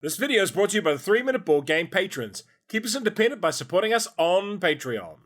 This video is brought to you by the 3-Minute Board Game patrons. Keep us independent by supporting us on Patreon.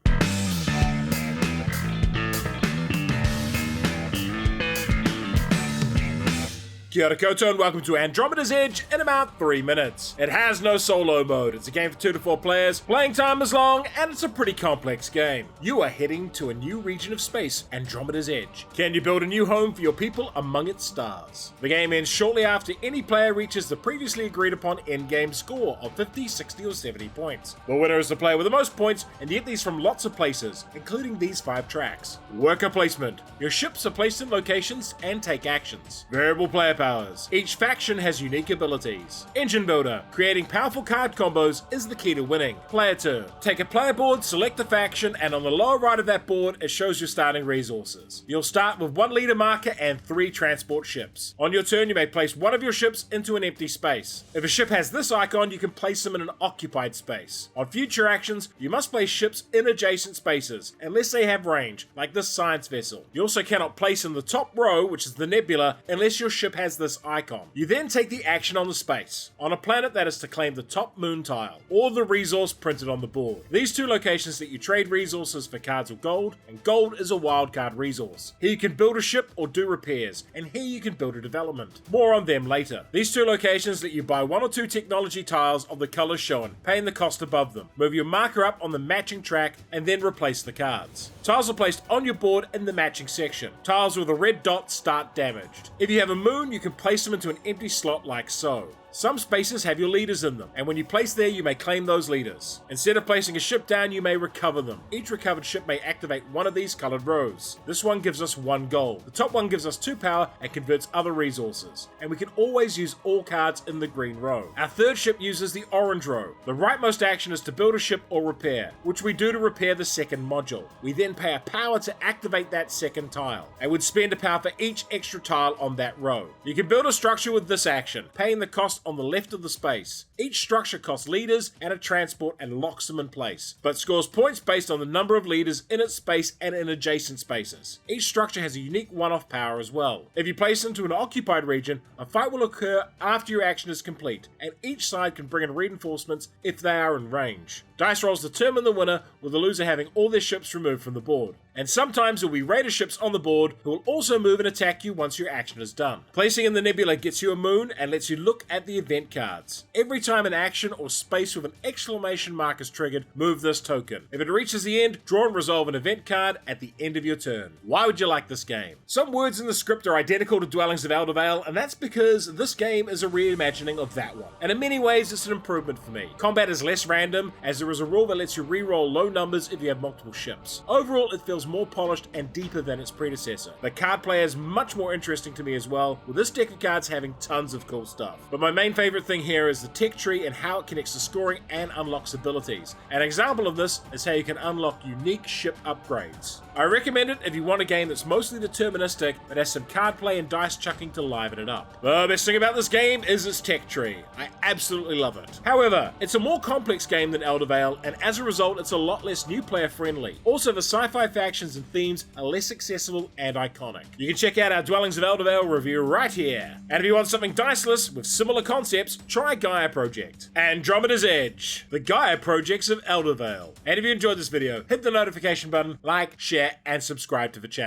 Kia ora koutou and welcome to Andromeda's Edge in about 3 minutes. It has no solo mode, it's a game for 2 to 4 players, playing time is long, and it's a pretty complex game. You are heading to a new region of space, Andromeda's Edge. Can you build a new home for your people among its stars? The game ends shortly after any player reaches the previously agreed upon endgame score of 50, 60 or 70 points. The winner is the player with the most points, and you get these from lots of places, including these 5 tracks. Worker placement. Your ships are placed in locations and take actions. Variable player powers. Each faction has unique abilities. Engine builder. Creating powerful card combos is the key to winning. Player turn. Take a player board, select the faction, and on the lower right of that board, it shows your starting resources. You'll start with 1 leader marker and 3 transport ships. On your turn, you may place one of your ships into an empty space. If a ship has this icon, you can place them in an occupied space. On future actions, you must place ships in adjacent spaces, unless they have range, like this science vessel. You also cannot place in the top row, which is the nebula, unless your ship has this icon. You then take the action on the space. On a planet, that is to claim the top moon tile, or the resource printed on the board. These 2 locations let you trade resources for cards or gold, and gold is a wildcard resource. Here you can build a ship or do repairs, and here you can build a development. More on them later. These 2 locations let you buy 1 or 2 technology tiles of the colors shown, paying the cost above them. Move your marker up on the matching track, and then replace the cards. Tiles are placed on your board in the matching section. Tiles with a red dot start damaged. If you have a moon, you can place them into an empty slot like so. Some spaces have your leaders in them, and when you place there, you may claim those leaders. Instead of placing a ship down, you may recover them. Each recovered ship may activate one of these colored rows. This one gives us 1 gold. The top one gives us 2 power and converts other resources. And we can always use all cards in the green row. Our third ship uses the orange row. The rightmost action is to build a ship or repair, which we do to repair the second module. We then pay a power to activate that second tile, and would spend a power for each extra tile on that row. You can build a structure with this action, paying the cost on the left of the space. Each structure costs leaders and a transport and locks them in place, but scores points based on the number of leaders in its space and in adjacent spaces. Each structure has a unique one-off power as well. If you place into an occupied region, a fight will occur after your action is complete, and each side can bring in reinforcements if they are in range. Dice rolls determine the winner, with the loser having all their ships removed from the board. And sometimes there will be raider ships on the board who will also move and attack you once your action is done. Placing in the nebula gets you a moon and lets you look at the event cards. Every time an action or space with an exclamation mark is triggered, move this token. If it reaches the end, draw and resolve an event card at the end of your turn. Why would you like this game? Some words in the script are identical to Dwellings of Eldervale, and that's because this game is a reimagining of that one. And in many ways, it's an improvement for me. Combat is less random, as there is a rule that lets you re-roll low numbers if you have multiple ships. Overall, it feels more polished and deeper than its predecessor. The card play is much more interesting to me as well, with this deck of cards having tons of cool stuff. But my main favorite thing here is the tech tree and how it connects to scoring and unlocks abilities. An example of this is how you can unlock unique ship upgrades. I recommend it if you want a game that's mostly deterministic but has some card play and dice chucking to liven it up. The best thing about this game is its tech tree. I absolutely love it. However, it's a more complex game than Eldervale, and as a result, it's a lot less new player friendly. Also, the sci-fi factions and themes are less accessible and iconic. You can check out our Dwellings of Eldervale review right here. And if you want something diceless with similar concepts, try Gaia Project. Andromeda's Edge, the Gaia projects of Eldervale. And if you enjoyed this video, hit the notification button, like, share, and subscribe to the channel.